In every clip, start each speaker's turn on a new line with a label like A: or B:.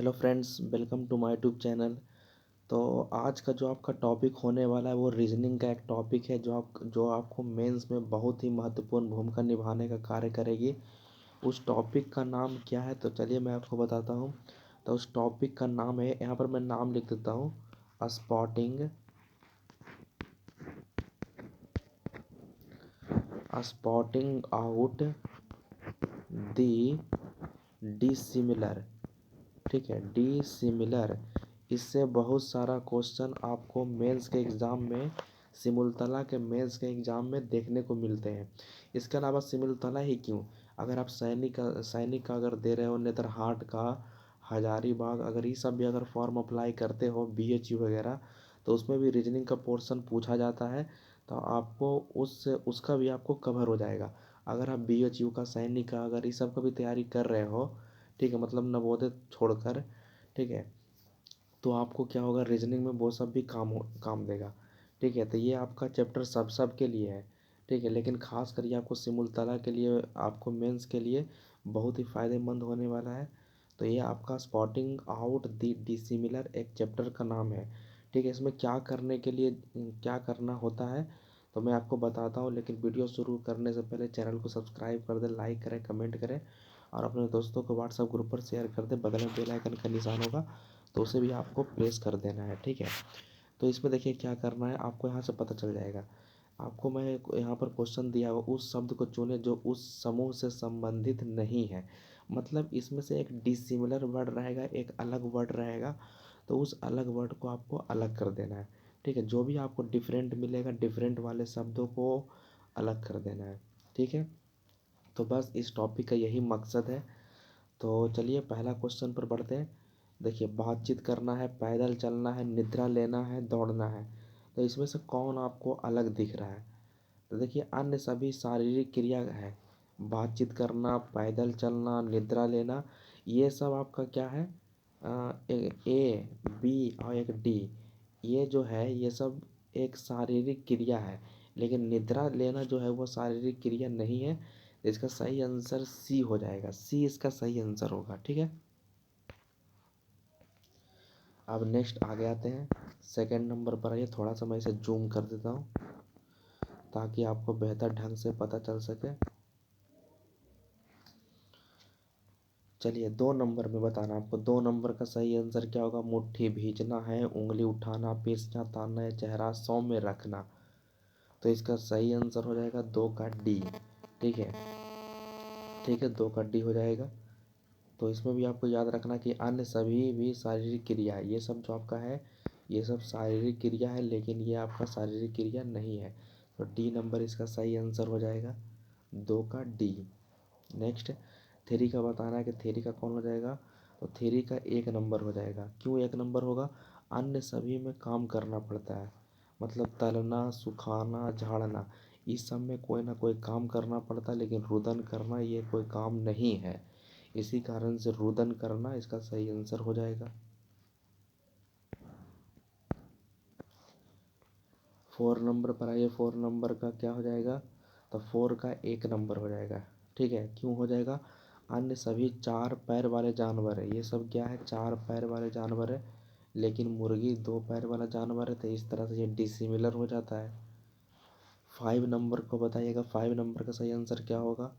A: Hello friends, welcome to my YouTube channel. तो आज का जो आपका टॉपिक होने वाला है वो रीजनिंग का एक टॉपिक है जो आपको मेंस में बहुत ही महत्वपूर्ण भूमिका निभाने का कार्य करेगी। उस टॉपिक का नाम क्या है तो चलिए मैं आपको बताता हूँ। तो उस टॉपिक का नाम है, यहाँ पर मैं नाम लिख देता हूँ, स्पॉटिंग आउट दी डिसिमिलर। ठीक है, डिसिमिलर। इससे बहुत सारा क्वेश्चन आपको मेंस के एग्ज़ाम में, सिमुलतला के मेंस के एग्ज़ाम में देखने को मिलते हैं। इसके अलावा सिमुलतला ही क्यों, अगर आप सैनिक का अगर दे रहे हो, नेतरहाट का, हजारीबाग, अगर ये सब भी अगर फॉर्म अप्लाई करते हो, BHU वगैरह, तो उसमें भी रीजनिंग का पोर्शन पूछा जाता है। तो आपको उसका भी आपको कवर हो जाएगा। अगर आप BHU का, सैनिक का, अगर इस सब का भी तैयारी कर रहे हो, ठीक है, मतलब नवोदय छोड़कर, ठीक है, तो आपको क्या होगा, रीजनिंग में वो सब भी काम देगा। ठीक है, तो ये आपका चैप्टर सब के लिए है। ठीक है, लेकिन खास कर ये आपको सिमुलतला के लिए, आपको मेंस के लिए बहुत ही फ़ायदेमंद होने वाला है। तो ये आपका स्पॉटिंग आउट दी डिसिमिलर एक चैप्टर का नाम है। ठीक है, इसमें क्या करने के लिए क्या करना होता है तो मैं आपको बताता हूँ, लेकिन वीडियो शुरू करने से पहले चैनल को सब्सक्राइब कर दें, लाइक करें, कमेंट करें और अपने दोस्तों को व्हाट्सएप ग्रुप पर शेयर कर दें। बगल में बेल आइकन का निशान होगा तो उसे भी आपको प्रेस कर देना है। ठीक है, तो इसमें देखिए क्या करना है, आपको यहाँ से पता चल जाएगा। आपको मैं यहाँ पर क्वेश्चन दिया हुआ, उस शब्द को चुने जो उस समूह से संबंधित नहीं है। मतलब इसमें से एक डिसिमिलर वर्ड रहेगा, एक अलग वर्ड रहेगा, तो उस अलग वर्ड को आपको अलग कर देना है। ठीक है, जो भी आपको डिफरेंट मिलेगा, डिफरेंट वाले शब्दों को अलग कर देना है। ठीक है, तो बस इस टॉपिक का यही मकसद है। तो चलिए पहला क्वेश्चन पर बढ़ते हैं। देखिए, बातचीत करना है, पैदल चलना है, निद्रा लेना है, दौड़ना है, तो इसमें से कौन आपको अलग दिख रहा है? तो देखिए, अन्य सभी शारीरिक क्रिया है। बातचीत करना, पैदल चलना, निद्रा लेना, ये सब आपका क्या है, A, B और एक D, ये जो है ये सब एक शारीरिक क्रिया है। लेकिन निद्रा लेना जो है वो शारीरिक क्रिया नहीं है। इसका सही आंसर C हो जाएगा, C इसका सही आंसर होगा। ठीक है, अब नेक्स्ट आगे आते हैं। सेकंड नंबर पर आइए, थोड़ा सा मैं इसे जूम कर देता हूँ ताकि आपको बेहतर ढंग से पता चल सके। चलिए 2 नंबर में बताना आपको, 2 नंबर का सही आंसर क्या होगा? मुट्ठी भींचना है, उंगली उठाना, पीसना, तानना है, चेहरा सौम्य रखना। तो इसका सही आंसर हो जाएगा 2 का D। ठीक है, ठीक है, 2 का D हो जाएगा। तो इसमें भी आपको याद रखना कि अन्य सभी भी शारीरिक क्रिया है, ये सब जो आपका है ये सब शारीरिक क्रिया है, लेकिन ये आपका शारीरिक क्रिया नहीं है। तो D नंबर इसका सही आंसर हो जाएगा, 2 का D। नेक्स्ट, थ्री का बताना है कि थ्री का कौन हो जाएगा। तो थ्री का 1 नंबर हो जाएगा। क्यों 1 नंबर होगा? अन्य सभी में काम करना पड़ता है, मतलब तलना, सुखाना, झाड़ना, इस सब में कोई ना कोई काम करना पड़ता है, लेकिन रुदन करना ये कोई काम नहीं है। इसी कारण से रुदन करना इसका सही आंसर हो जाएगा। 4 नंबर पर आइए, 4 नंबर का क्या हो जाएगा? तो 4 का 1 नंबर हो जाएगा। ठीक है, क्यों हो जाएगा? अन्य सभी 4 पैर वाले जानवर है, ये सब क्या है, 4 पैर वाले जानवर है, लेकिन मुर्गी 2 पैर वाला जानवर है, तो इस तरह से ये डिसिमिलर हो जाता है। 5 नंबर को बताइएगा, 5 नंबर का सही आंसर क्या होगा?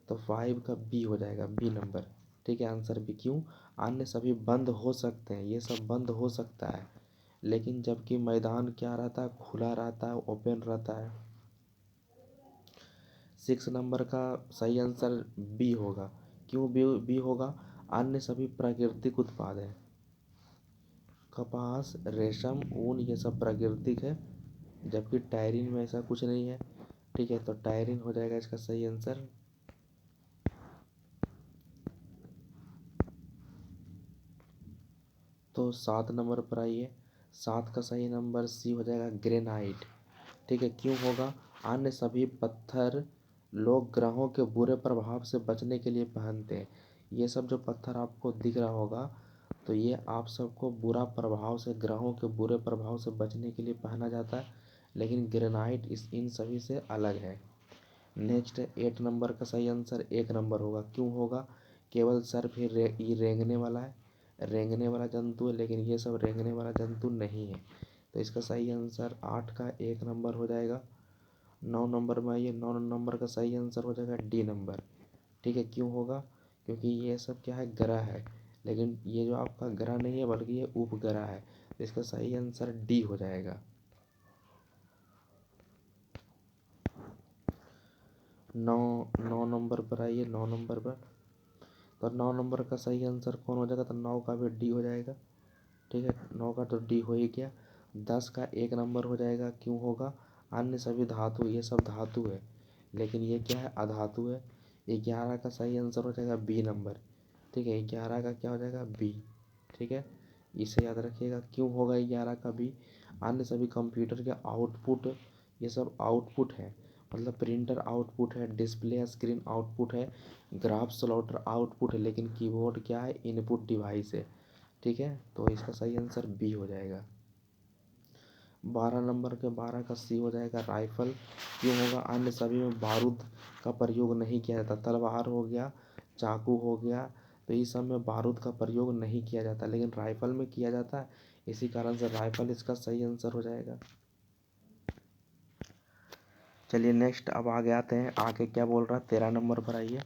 A: तो 5 का B हो जाएगा, B नंबर। ठीक है, आंसर B। क्यों? अन्य सभी बंद हो सकते हैं, ये सब बंद हो सकता है, लेकिन जबकि मैदान क्या रहता है, खुला रहता है, ओपन रहता है। 6 नंबर का सही आंसर B होगा। क्यों B होगा? अन्य सभी प्राकृतिक उत्पाद हैं, कपास, रेशम, ऊन, ये सब प्राकृतिक है, जबकि टायरिन में ऐसा कुछ नहीं है। ठीक है, तो टायरिन हो जाएगा इसका सही आंसर। तो 7 नंबर पर आइए, 7 का सही नंबर C हो जाएगा, ग्रेनाइट। ठीक है, क्यों होगा? अन्य सभी पत्थर लोग ग्रहों के बुरे प्रभाव से बचने के लिए पहनते हैं। ये सब जो पत्थर आपको दिख रहा होगा, तो ये आप सबको बुरा प्रभाव से, ग्रहों के बुरे प्रभाव से बचने के लिए पहना जाता है, लेकिन ग्रेनाइट इन सभी से अलग है। नेक्स्ट, 8 नंबर का सही आंसर 1 नंबर होगा। क्यों होगा? केवल सर्फ ही ये रेंगने वाला है, रेंगने वाला जंतु है, लेकिन ये सब रेंगने वाला जंतु नहीं है। तो इसका सही आंसर 8 का 1 नंबर हो जाएगा। 9 नंबर में आइए, 9 नंबर का सही आंसर हो जाएगा डी नंबर। ठीक है, क्यों होगा? क्योंकि ये सब क्या है, ग्रह है, लेकिन ये जो आपका ग्रह नहीं है बल्कि ये उपग्रह है। तो इसका सही आंसर डी हो जाएगा। 9 नंबर पर आइए, 9 नंबर पर। तो 9 नंबर का सही आंसर कौन हो जाएगा? तो 9 का भी डी हो जाएगा। ठीक है, 9 का तो डी हो ही गया। 10 का 1 नंबर हो जाएगा, क्यों होगा? अन्य सभी धातु, ये सब धातु है, लेकिन ये क्या है, अधातु है। 11 का सही आंसर हो जाएगा बी नंबर। ठीक है, 11 का क्या हो जाएगा? बी। ठीक है, इसे याद रखिएगा, क्यों होगा 11 का बी? अन्य सभी कंप्यूटर के आउटपुट, ये सब आउटपुट है, मतलब प्रिंटर आउटपुट है, डिस्प्ले स्क्रीन आउटपुट है, ग्राफ स्लॉटर आउटपुट है, लेकिन कीबोर्ड क्या है? इनपुट डिवाइस है। ठीक है, तो इसका सही आंसर बी हो जाएगा। 12 नंबर के 12 का सी हो जाएगा राइफल। क्यों होगा? अन्य सभी में बारूद का प्रयोग नहीं किया जाता। तलवार हो गया, चाकू हो गया, तो इस सब में बारूद का प्रयोग नहीं किया जाता, लेकिन राइफल में किया जाता है। इसी कारण से राइफल इसका सही आंसर हो जाएगा। चलिए नेक्स्ट, अब आगे आते हैं। आगे क्या बोल रहा है? 13 नंबर पर आइए।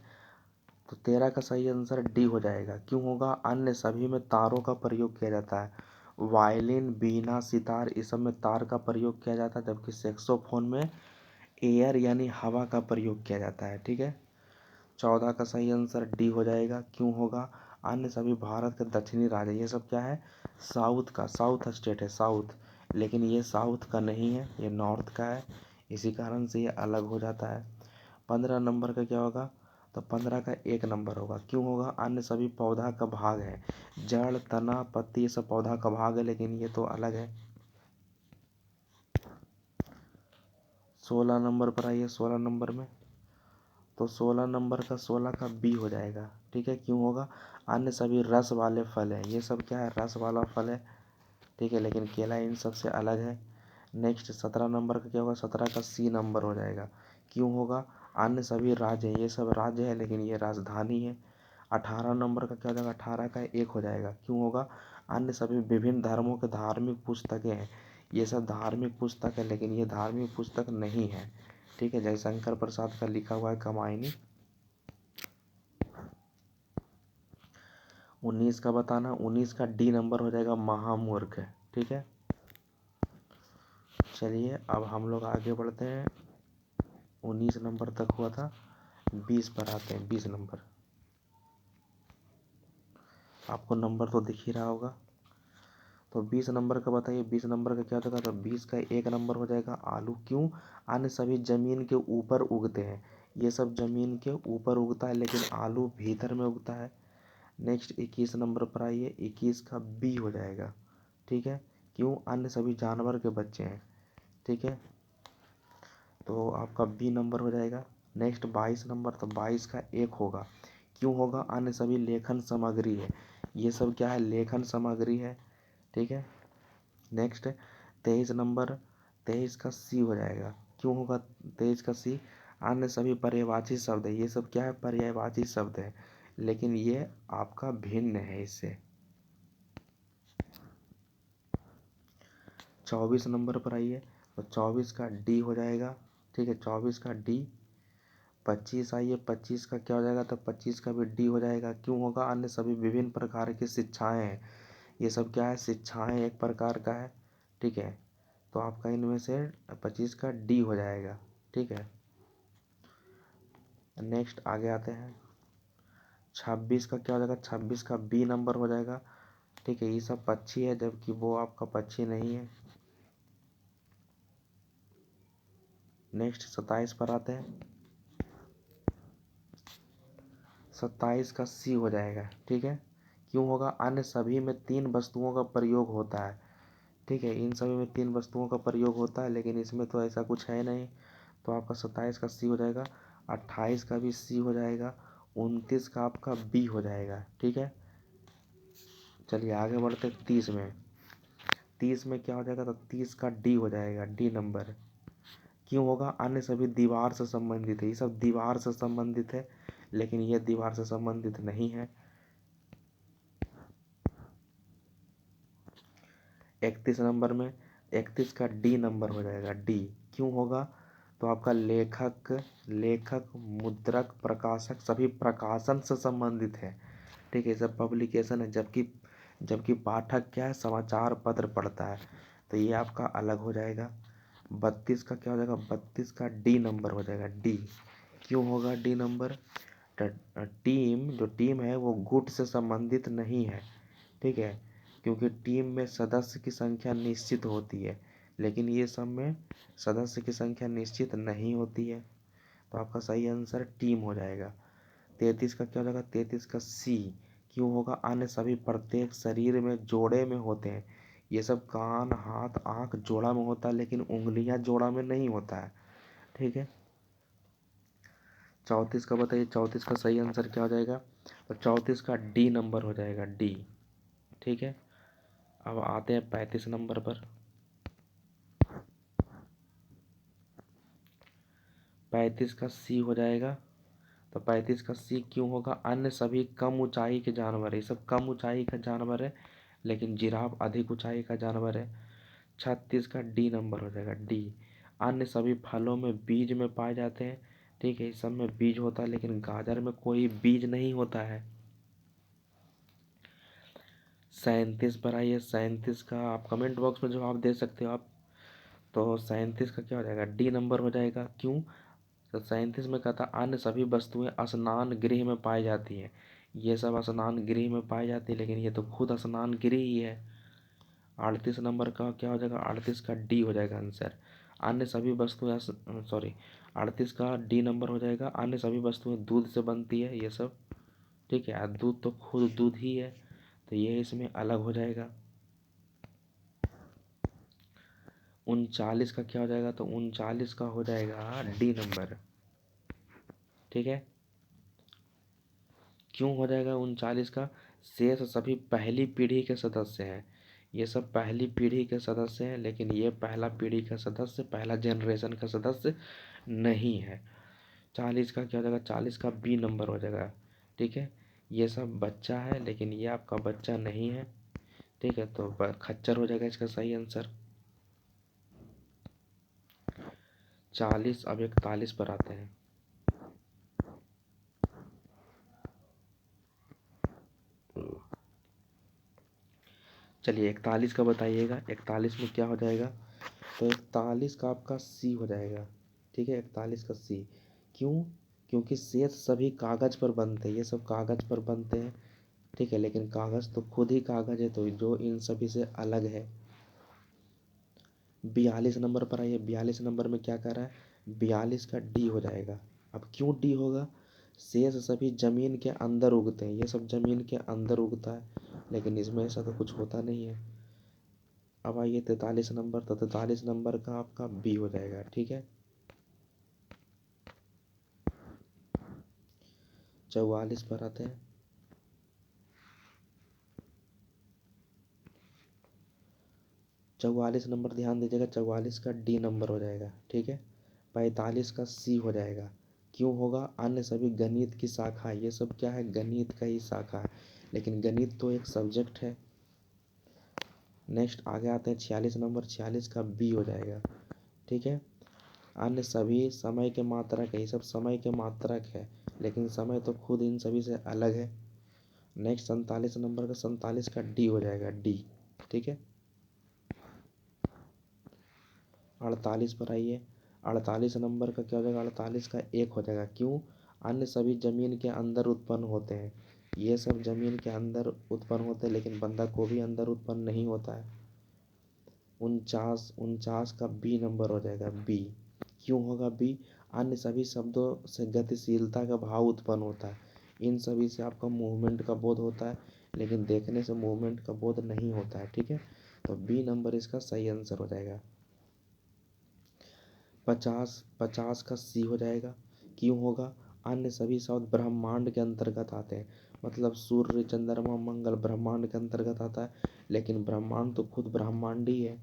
A: तो 13 का सही आंसर डी हो जाएगा। क्यों होगा? अन्य सभी में तारों का प्रयोग किया जाता है। वायलिन, बीना, सितार, इस सब में तार का प्रयोग किया जाता है, जबकि सैक्सोफोन में एयर यानी हवा का प्रयोग किया जाता है। ठीक है, 14 का सही आंसर डी हो जाएगा। क्यों होगा? अन्य सभी भारत के दक्षिणी राज्य, ये सब क्या है? साउथ का, साउथ स्टेट है, साउथ, लेकिन ये साउथ का नहीं है, ये नॉर्थ का है। इसी कारण से ये अलग हो जाता है। 15 नंबर का क्या होगा? तो 15 का 1 नंबर होगा। क्यों होगा? अन्य सभी पौधा का भाग है। जड़, तना, पत्ती, ये सब पौधा का भाग है, लेकिन ये तो अलग है। 16 नंबर पर आइए। 16 नंबर में, तो 16 नंबर का 16 का बी हो जाएगा। ठीक है, क्यों होगा? अन्य सभी रस वाले फल हैं, ये सब क्या है? रस वाला फल है। ठीक है, लेकिन केला इन सब से अलग है। नेक्स्ट 17 नंबर का क्या होगा? 17 का सी नंबर हो जाएगा। क्यों होगा? अन्य सभी राज्य हैं, ये सब राज्य है, लेकिन ये राजधानी है। 18 नंबर का क्या हो जाएगा? 18 का 1 हो जाएगा। क्यों होगा? अन्य सभी विभिन्न धर्मों के धार्मिक पुस्तकें हैं, ये सब धार्मिक पुस्तक है, लेकिन ये धार्मिक पुस्तक नहीं है। ठीक है, जयशंकर प्रसाद का लिखा हुआ है कमायनी। 19 का बताना। 19 का डी नंबर हो जाएगा, महामूर्ख। ठीक है, चलिए अब हम लोग आगे बढ़ते हैं। 19 नंबर तक हुआ था, 20 पर आते हैं। 20 नंबर, आपको नंबर तो दिख ही रहा होगा। तो 20 नंबर का बताइए। 20 नंबर का क्या होगा? तो 20 का 1 नंबर हो जाएगा आलू। क्यों? अन्य सभी जमीन के ऊपर उगते हैं, ये सब जमीन के ऊपर उगता है, लेकिन आलू भीतर में उगता है। नेक्स्ट 21 नंबर पर आइए। 21 का बी हो जाएगा। ठीक है, क्यों? अन्य सभी जानवर के बच्चे हैं। ठीक है, तो आपका बी नंबर हो जाएगा। नेक्स्ट 22 नंबर, तो 22 का 1 होगा। क्यों होगा? अन्य सभी लेखन सामग्री है, ये सब क्या है? लेखन सामग्री है। ठीक है, नेक्स्ट 23 नंबर, 23 का सी हो जाएगा। क्यों होगा 23 का सी? अन्य सभी पर्यायवाची शब्द है, ये सब क्या है? पर्यायवाची शब्द है, लेकिन ये आपका भिन्न है इससे। 24 नंबर पर आइए। तो 24 का डी हो जाएगा। ठीक है, 24 का डी। 25 आइए। 25 का क्या हो जाएगा? तो 25 का भी डी हो जाएगा। क्यों होगा? अन्य सभी विभिन्न प्रकार की शिक्षाएं हैं, ये सब क्या है? शिक्षाएं एक प्रकार का है। ठीक है, तो आपका इनमें से 25 का डी हो जाएगा। ठीक है, नेक्स्ट आगे आते हैं। 26 का क्या हो जाएगा? 26 का बी नंबर हो जाएगा। ठीक है, ये सब पक्षी है, जबकि वो आपका पक्षी नहीं है। नेक्स्ट 27 पर आते हैं। 27 का सी हो जाएगा। ठीक है, क्यों होगा? अन्य सभी में 3 वस्तुओं का प्रयोग होता है। ठीक है, इन सभी में 3 वस्तुओं का प्रयोग होता है, लेकिन इसमें तो ऐसा कुछ है नहीं, तो आपका 27 का सी हो जाएगा। 28 का भी सी हो जाएगा। 29 का आपका बी हो जाएगा। ठीक है, चलिए आगे बढ़ते 30 में। 30 में क्या हो जाएगा? तो 30 का डी हो जाएगा, डी नंबर। क्यों होगा? अन्य सभी दीवार से संबंधित है, ये सब दीवार से संबंधित है, लेकिन ये दीवार से संबंधित नहीं है। 31 नंबर में 31 का डी नंबर हो जाएगा, डी। क्यों होगा? तो आपका लेखक मुद्रक प्रकाशक सभी प्रकाशन से संबंधित है, ठीक है, सब पब्लिकेशन है। जबकि पाठक क्या है, समाचार पत्र पढ़ता है, तो ये आपका अलग हो जाएगा। 32 का क्या हो जाएगा? 32 का डी नंबर हो जाएगा, डी। क्यों होगा डी नंबर? जो टीम है वो गुट से संबंधित नहीं है, ठीक है, क्योंकि टीम में सदस्य की संख्या निश्चित होती है, लेकिन ये सब में सदस्य की संख्या निश्चित नहीं होती है, तो आपका सही आंसर टीम हो जाएगा। 33 का क्या हो जाएगा? 33 का सी। क्यों होगा? अन्य सभी प्रत्येक शरीर में जोड़े में होते हैं। ये सब कान, हाथ, आँख जोड़ा में होता है, लेकिन उंगलियां जोड़ा में नहीं होता है, ठीक है। 34 का बताइए, 34 का सही आंसर क्या हो जाएगा? तो 34 का डी नंबर हो जाएगा, डी, ठीक है। अब आते हैं 35 नंबर पर। 35 का सी हो जाएगा। तो 35 का सी क्यों होगा? अन्य सभी कम ऊंचाई के जानवर है, ये सब कम ऊंचाई का जानवर है, लेकिन जिराफ अधिक ऊंचाई का जानवर है। 36 का डी नंबर हो जाएगा, डी। अन्य सभी फलों में बीज में पाए जाते हैं, ठीक है, इस सब में बीज होता है, लेकिन गाजर में कोई बीज नहीं होता है। 37 पर आइए। 37 का आप कमेंट बॉक्स में जवाब दे सकते हो आप। तो 37 का क्या हो जाएगा? डी नंबर हो जाएगा। क्यों? तो 37 में कहता अन्य सभी वस्तुएं स्नान गृह में पाई जाती हैं। ये सब स्नान गृह में पाई जाती है, लेकिन ये तो खुद स्नान गृह ही है। 38 नंबर का क्या हो जाएगा? 38 का डी हो जाएगा आंसर। अन्य सभी वस्तुएं, सॉरी, 38 का डी नंबर हो जाएगा। अन्य सभी वस्तुएं दूध से बनती है, ये सब, ठीक है, दूध तो खुद दूध ही है, तो ये इसमें अलग हो जाएगा। 39 का क्या हो जाएगा? तो 39 का हो जाएगा डी नंबर, ठीक है। क्यों हो जाएगा 39 का? शेष सभी पहली पीढ़ी के सदस्य हैं, ये सब पहली पीढ़ी के सदस्य हैं, लेकिन ये पहला पीढ़ी का सदस्य, पहला जनरेशन का सदस्य नहीं है। 40 का क्या हो जाएगा? 40 का बी नंबर हो जाएगा, ठीक है। ये सब बच्चा है, लेकिन ये आपका बच्चा नहीं है, ठीक है, तो खच्चर हो जाएगा इसका सही आंसर। 40। अब 41 पर आते हैं। चलिए 41 का बताइएगा। 41 में क्या हो जाएगा? तो 41 का आपका सी हो जाएगा, ठीक है, 41 का सी। क्यों? क्योंकि शेष सभी कागज पर बनते हैं, ये सब कागज पर बनते हैं, ठीक है, लेकिन कागज तो खुद ही कागज है, तो जो इन सभी से अलग है। 42 नंबर पर आइए। 42 नंबर में क्या कर रहा है? 42 का डी हो जाएगा। अब क्यों डी होगा? शेष सभी जमीन के अंदर उगते हैं, ये सब जमीन के अंदर उगता है, लेकिन इसमें ऐसा तो कुछ होता नहीं है। अब आइए 43 नंबर। तो 43 नंबर का आपका बी हो जाएगा, ठीक है। 44 पर आते हैं। 44 नंबर ध्यान दीजिएगा, 44 का डी नंबर हो जाएगा, ठीक है। 45 का सी हो जाएगा। क्यों होगा? अन्य सभी गणित की शाखा, ये सब क्या है? गणित का ही शाखा है, लेकिन गणित तो एक सब्जेक्ट है। नेक्स्ट आगे आते हैं 46 नंबर। 46 का बी हो जाएगा, ठीक है। अन्य सभी समय के मात्रक है, ये सब समय के मात्रक है, लेकिन समय तो खुद इन सभी से अलग है। नेक्स्ट 47 नंबर का 47 का डी हो जाएगा, डी, ठीक है। 48 पर आइए। 48 नंबर का क्या हो जाएगा? 48 का एक हो जाएगा। क्यों? अन्य सभी जमीन के अंदर उत्पन्न होते हैं, ये सब जमीन के अंदर उत्पन्न होते हैं, लेकिन बंदा गोभी अंदर उत्पन्न नहीं होता है। 49 का बी नंबर हो जाएगा, बी। क्यों होगा बी? अन्य सभी शब्दों से गतिशीलता का भाव उत्पन्न होता है, इन सभी से आपका मूवमेंट का बोध होता है, लेकिन देखने से मूवमेंट का बोध नहीं होता है, ठीक है, तो बी नंबर इसका सही आंसर हो जाएगा। 50 का सी हो जाएगा। क्यों होगा? अन्य सभी शब्द ब्रह्मांड के अंतर्गत आते हैं, मतलब सूर्य, चंद्रमा, मंगल ब्रह्मांड के अंतर्गत आता है, लेकिन ब्रह्मांड तो खुद ब्रह्मांड ही है।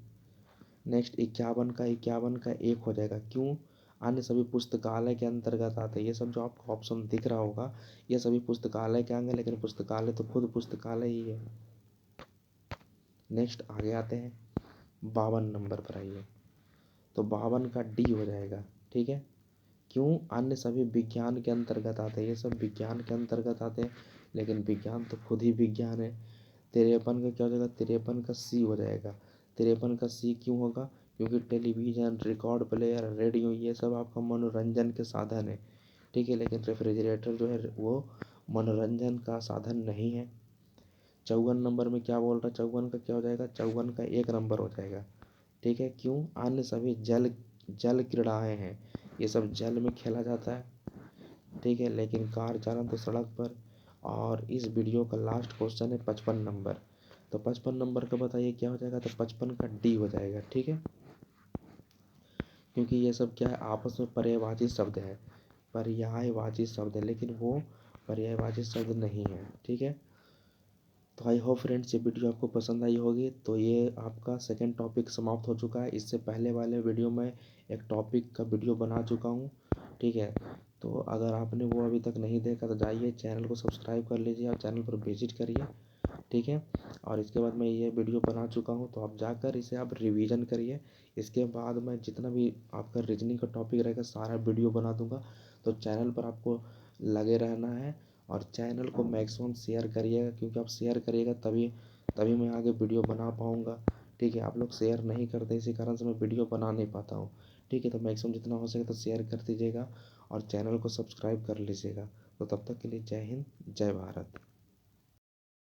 A: नेक्स्ट 51 का एक हो जाएगा। क्यों? अन्य सभी पुस्तकालय के अंतर्गत आते हैं, ये सब जो आपको ऑप्शन दिख रहा होगा, ये सभी पुस्तकालय के अंग, लेकिन पुस्तकालय तो खुद पुस्तकालय ही है। नेक्स्ट आगे आते हैं। 52 नंबर पर आइए। तो 52 का डी हो जाएगा। ठीक है, क्यों? अन्य सभी विज्ञान के अंतर्गत आते हैं, ये सब विज्ञान के अंतर्गत आते हैं, लेकिन विज्ञान तो खुद ही विज्ञान है। 53 का क्या हो जाएगा? 53 का सी हो जाएगा। 53 का सी क्यों होगा? क्योंकि टेलीविज़न, रिकॉर्ड प्लेयर, रेडियो, ये सब आपका मनोरंजन के साधन है। ठीक है, लेकिन रेफ्रिजरेटर जो है वो मनोरंजन का साधन नहीं है। 54 नंबर में क्या बोल रहा है? 54 का क्या हो जाएगा? 54 का 1 नंबर हो जाएगा। ठीक है, क्यों? अन्य सभी जल जल क्रीड़ाएँ हैं, ये सब जल में खेला जाता है। ठीक है, लेकिन कार चालन तो सड़क पर। और इस वीडियो का लास्ट क्वेश्चन है 55 नंबर। तो 55 नंबर का बताइए क्या हो जाएगा? तो 55 का डी हो जाएगा। ठीक है, क्योंकि ये सब क्या है? आपस में पर्यायवाची शब्द है, पर्यायवाची शब्द है, लेकिन वो पर्यायवाची शब्द नहीं है। ठीक है, तो आई होप फ्रेंड्स ये वीडियो आपको पसंद आई होगी। तो ये आपका सेकंड टॉपिक समाप्त हो चुका है। इससे पहले वाले वीडियो में एक टॉपिक का वीडियो बना चुका हूँ। ठीक है, तो अगर आपने वो अभी तक नहीं देखा तो जाइए चैनल को सब्सक्राइब कर लीजिए और चैनल पर विजिट करिए। ठीक है, और इसके बाद मैं ये वीडियो बना चुका हूँ, तो आप जाकर इसे आप रिवीजन करिए। इसके बाद मैं जितना भी आपका रीजनिंग का टॉपिक रहेगा सारा वीडियो बना दूंगा। तो चैनल पर आपको लगे रहना है और चैनल को मैक्सिमम शेयर करिएगा, क्योंकि आप शेयर करिएगा तभी तभी मैं आगे वीडियो बना पाऊँगा। ठीक है, आप लोग शेयर नहीं करते, इसी कारण से मैं वीडियो बना नहीं पाता हूँ। ठीक है, तो मैक्सिमम जितना हो सके तो शेयर कर दीजिएगा और चैनल को सब्सक्राइब कर लीजिएगा। तो तब तक के लिए जय हिंद, जय भारत।